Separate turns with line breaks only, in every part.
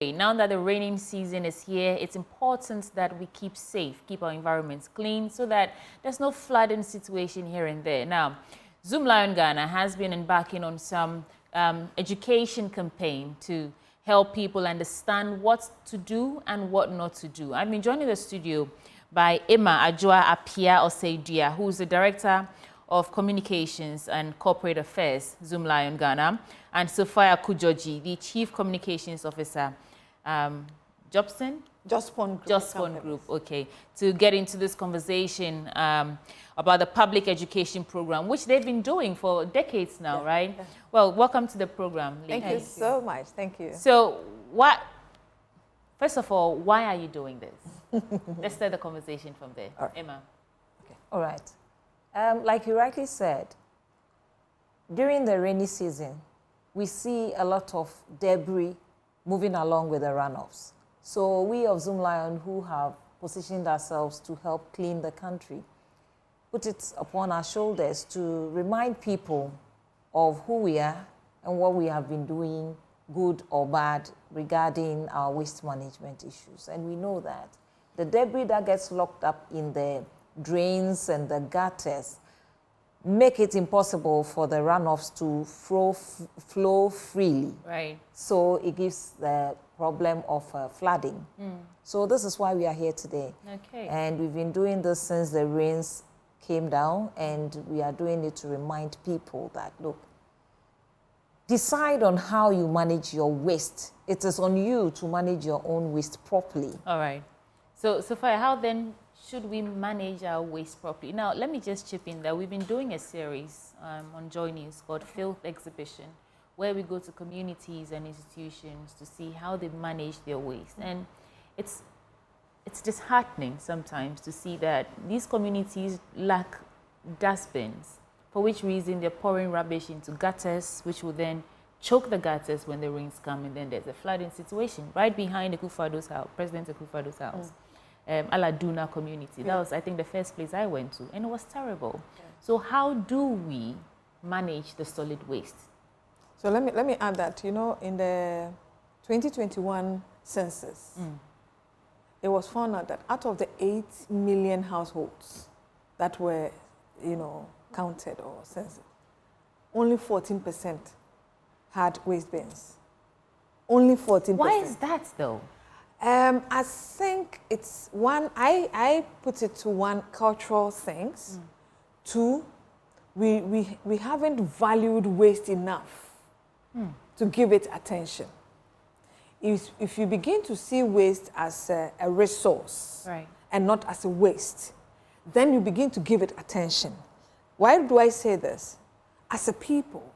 Now that the raining season is here, it's important that we keep safe, keep our environments clean so that there's no flooding situation here and there. Now, Zoomlion Ghana has been embarking on some education campaign to help people understand what to do and what not to do. I've been joined in the studio by Emma Ajua Apia Oseidia, who's the Director of Communications and Corporate Affairs, Zoomlion Ghana, and Sophia Kujoji, the Chief Communications Officer, Jospon Group, okay, to get into this conversation about the public education program, which they've been doing for decades now, right? Yeah. Well, welcome to the program.
Thank you so much. Thank you.
So, first of all, why are you doing this? Let's start the conversation from there.
Right.
Emma.
Okay. All right. Like you rightly said, during the rainy season, we see a lot of debris moving along with the runoffs. So we of Zoomlion, who have positioned ourselves to help clean the country, put it upon our shoulders to remind people of who we are and what we have been doing, good or bad, regarding our waste management issues. And we know that the debris that gets locked up in the drains and the gutters make it impossible for the runoffs to flow freely.
Right.
So it gives the problem of flooding. So this is why we are here today.
Okay.
And we've been doing this since the rains came down, and we are doing it to remind people that, look, decide on how you manage your waste. It is on you to manage your own waste properly.
All right. So, Sophia, how then should we manage our waste properly? Now, let me just chip in that we've been doing a series on Joy News called Filth Exhibition, where we go to communities and institutions to see how they manage their waste. And it's disheartening sometimes to see that these communities lack dustbins, for which reason they're pouring rubbish into gutters, which will then choke the gutters when the rains come, and then there's a flooding situation right behind Akufo-Addo's house, President Akufo-Addo's house. Aladuna community. That was, I think, the first place I went to, and it was terrible. Yeah. So how do we manage the solid waste?
So let me add that, you know, in the 2021 census, it was found out that out of the 8 million households that were, you know, counted or censored, only 14% had waste bins. Only 14%.
Why is that, though?
I think it's one, I put it to one, cultural things. Two, we haven't valued waste enough to give it attention. If you begin to see waste as a resource, right, and not as a waste, then you begin to give it attention. Why do I say this? As a people,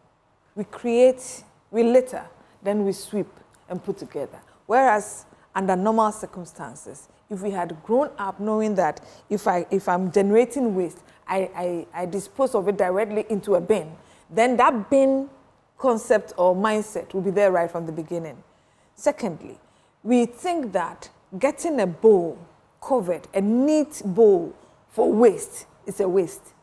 we create, we litter, then we sweep and put together. Whereas under normal circumstances, if we had grown up knowing that if I'm generating waste, I dispose of it directly into a bin, then that bin concept or mindset will be there right from the beginning. Secondly, we think that getting a bowl covered, a neat bowl for waste, is a waste.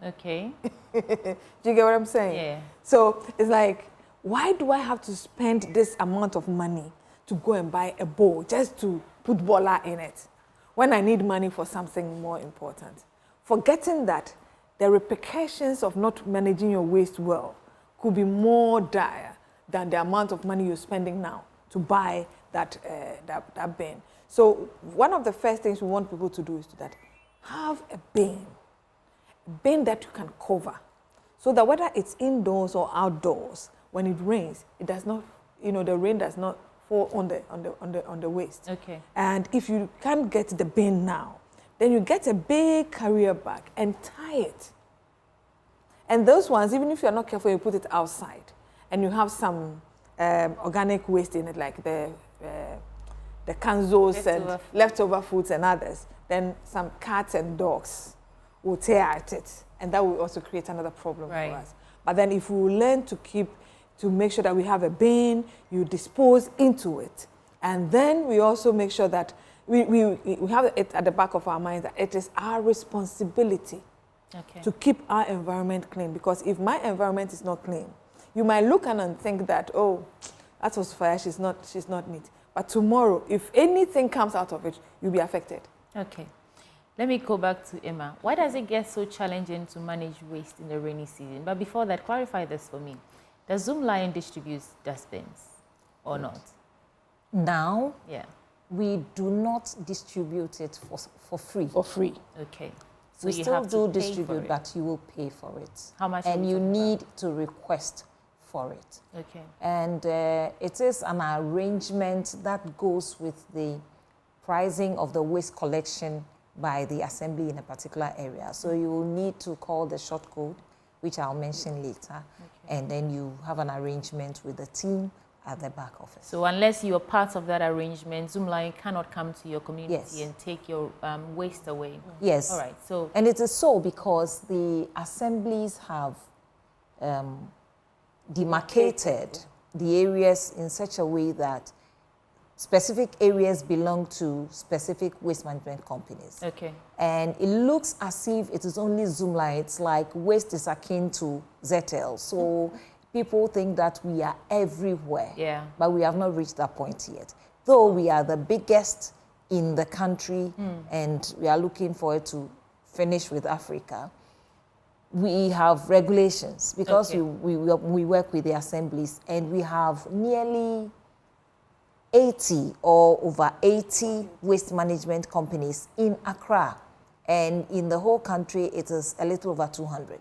Okay.
Do you get what I'm saying?
Yeah.
So it's like, why do I have to spend this amount of money to go and buy a bowl just to put bola in it when I need money for something more important? Forgetting that the repercussions of not managing your waste well could be more dire than the amount of money you're spending now to buy that bin. So one of the first things we want people to do is that have a bin that you can cover, so that whether it's indoors or outdoors, when it rains, it does not, you know, the rain does not fall on the waste.
Okay.
And if you can't get the bin now, then you get a big carrier bag and tie it. And those ones, even if you're not careful, you put it outside, and you have some organic waste in it, like the canzos and leftover foods and others, then some cats and dogs will tear at it, and that will also create another problem for us. But then if we learn to make sure that we have a bin, you dispose into it. And then we also make sure that we have it at the back of our mind that it is our responsibility to keep our environment clean. Because if my environment is not clean, you might look and think that, oh, that was fire, she's not neat. But tomorrow, if anything comes out of it, you'll be affected.
Okay. Let me go back to Emma. Why does it get so challenging to manage waste in the rainy season? But before that, clarify this for me. Does Zoomlion distribute dustbins or not?
Now,
Yeah.
we do not distribute it for free.
For free.
Okay. So
We
you
still
have
do
to pay
distribute,
for it.
but you will pay for it.
How much are
And
we
you
talking about?
need to request for it.
Okay.
And it is an arrangement that goes with the pricing of the waste collection by the assembly in a particular area. So you will need to call the short code, which I'll mention later, and then you have an arrangement with the team at the back office.
So unless you are part of that arrangement, Zoomlion cannot come to your community
Yes.
and take your waste away.
Yes.
All right. So
And it is so because the assemblies have demarcated the areas in such a way that specific areas belong to specific waste management companies.
okay.
And it looks as if it is only Zoomlion. It's like waste is akin to ZL. So people think that we are everywhere.
Yeah.
But we have not reached that point yet. Though we are the biggest in the country and we are looking forward to finish with Africa, we have regulations because
Okay.
we work with the assemblies and we have nearly 80 or over 80 waste management companies in Accra, and in the whole country it is a little over 200.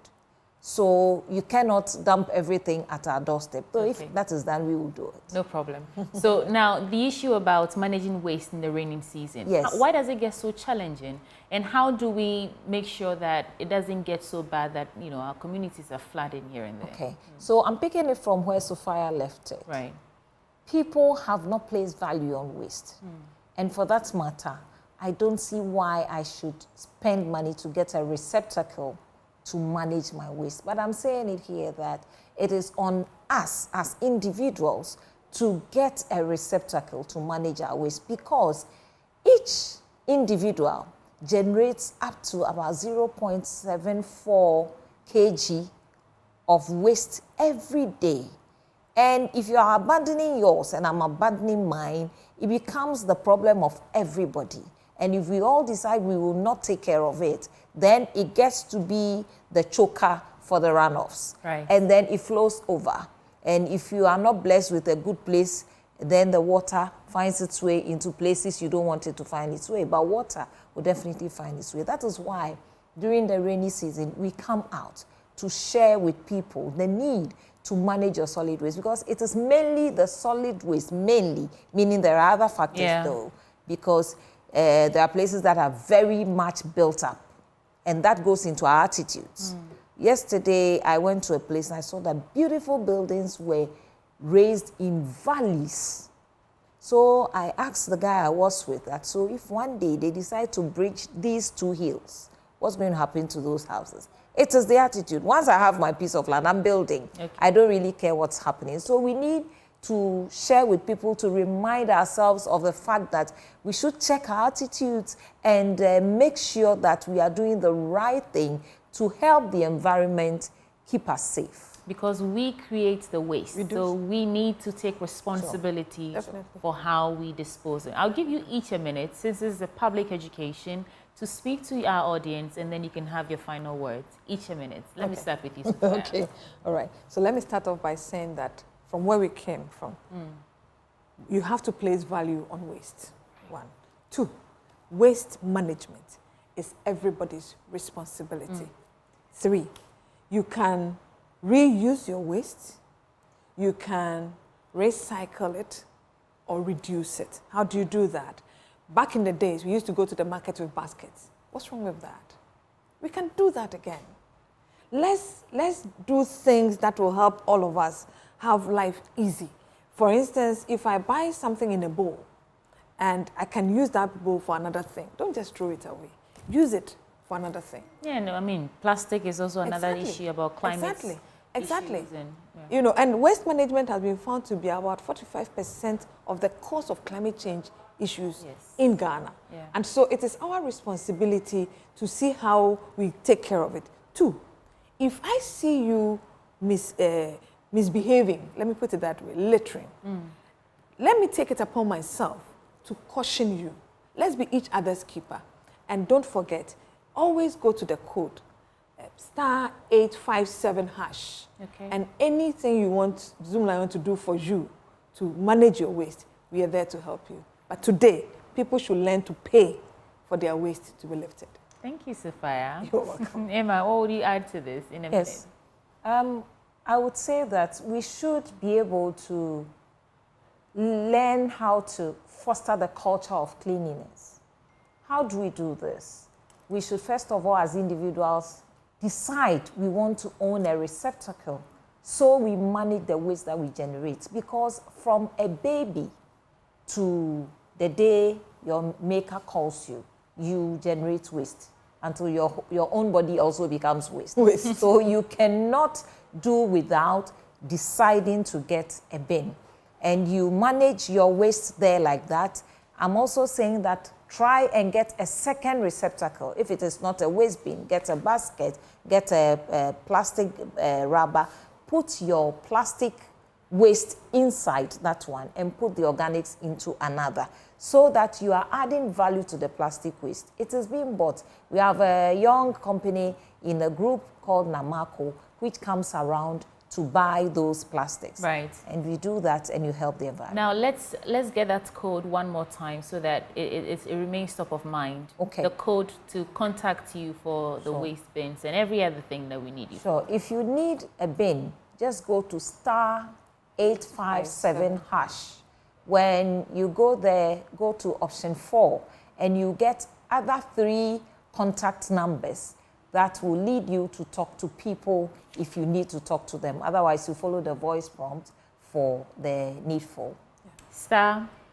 So you cannot dump everything at our doorstep. So
Okay.
if that is done, we will do it.
No problem. So now the issue about managing waste in the raining season.
Yes.
Why does it get so challenging? And how do we make sure that it doesn't get so bad that, you know, our communities are flooding here and there?
Okay, so I'm picking it from where Sophia left it.
Right.
People have not placed value on waste. And for that matter, I don't see why I should spend money to get a receptacle to manage my waste. But I'm saying it here that it is on us as individuals to get a receptacle to manage our waste, because each individual generates up to about 0.74 kg of waste every day. And if you are abandoning yours and I'm abandoning mine, it becomes the problem of everybody. And if we all decide we will not take care of it, then it gets to be the choker for the runoffs.
Right.
And then it flows over. And if you are not blessed with a good place, then the water finds its way into places you don't want it to find its way. But water will definitely find its way. That is why during the rainy season, we come out to share with people the need to manage your solid waste, because it is mainly the solid waste, mainly, meaning there are other factors though, because there are places that are very much built up, and that goes into our attitudes. Yesterday, I went to a place and I saw that beautiful buildings were raised in valleys. So I asked the guy I was with that, so if one day they decide to bridge these two hills, what's going to happen to those houses? It is the attitude. Once I have my piece of land, I'm building.
Okay.
I don't really care what's happening. So we need to share with people to remind ourselves of the fact that we should check our attitudes and make sure that we are doing the right thing to help the environment keep us safe.
Because we create the waste.
We do.
So we need to take responsibility for how we dispose of it. I'll give you each a minute, since this is a public education, to speak to our audience, and then you can have your final words. Each a minute. Let me start with you, Sophia.
Okay, all right. So let me start off by saying that from where we came from, you have to place value on waste, 1. 2, waste management is everybody's responsibility. 3, you can reuse your waste, you can recycle it or reduce it. How do you do that? Back in the days, we used to go to the market with baskets. What's wrong with that? We can do that again. Let's do things that will help all of us have life easy. For instance, if I buy something in a bowl and I can use that bowl for another thing, don't just throw it away. Use it for another thing.
Yeah, no, I mean, plastic is also another issue about climate.
Exactly.
issues and,
You know, and waste management has been found to be about 45% of the cause of climate change issues in Ghana.
Yeah.
And so it is our responsibility to see how we take care of it. 2, if I see you misbehaving, let me put it that way, littering, let me take it upon myself to caution you. Let's be each other's keeper. And don't forget, always go to the code, *857#.
Okay.
And anything you want Zoomlion to do for you to manage your waste, we are there to help you. But today, people should learn to pay for their waste to be lifted.
Thank you, Sophia.
You're welcome.
Emma, what would you add to this in a
Yes. I would say that we should be able to learn how to foster the culture of cleanliness. How do we do this? We should first of all, as individuals, decide we want to own a receptacle so we manage the waste that we generate. Because from a baby to the day your maker calls you, you generate waste until your own body also becomes waste. So you cannot do without deciding to get a bin. And you manage your waste there like that. I'm also saying that try and get a second receptacle. If it is not a waste bin, get a basket, get a plastic rubber, put your plastic waste inside that one and put the organics into another so that you are adding value to the plastic waste. It is being bought. We have a young company in a group called Namako which comes around to buy those plastics.
Right.
And we do that and you help the environment.
Now, let's get that code one more time so that it remains top of mind.
Okay.
The code to contact you for the
Sure.
waste bins and every other thing that we need you for.
So if you need a bin, just go to *857#. When you go there, go to option 4 and you get other 3 contact numbers that will lead you to talk to people if you need to talk to them. Otherwise, you follow the voice prompt for the needful.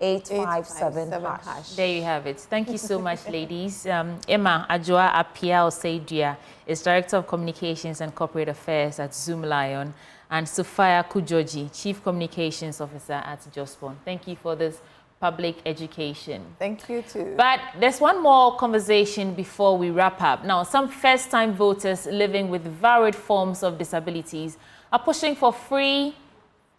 *857#.
There you have it. Thank you so much, ladies. Emma Adjoa Apia Oseidia is Director of Communications and Corporate Affairs at Zoomlion, and Sophia Kujoji, Chief Communications Officer at Jospon. Thank you for this public education.
Thank you too.
But there's one more conversation before we wrap up. Now, some first-time voters living with varied forms of disabilities are pushing for free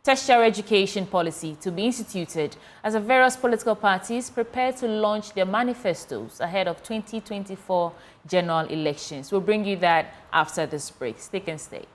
tertiary education policy to be instituted as the various political parties prepare to launch their manifestos ahead of 2024 general elections. We'll bring you that after this break. Stick and stay.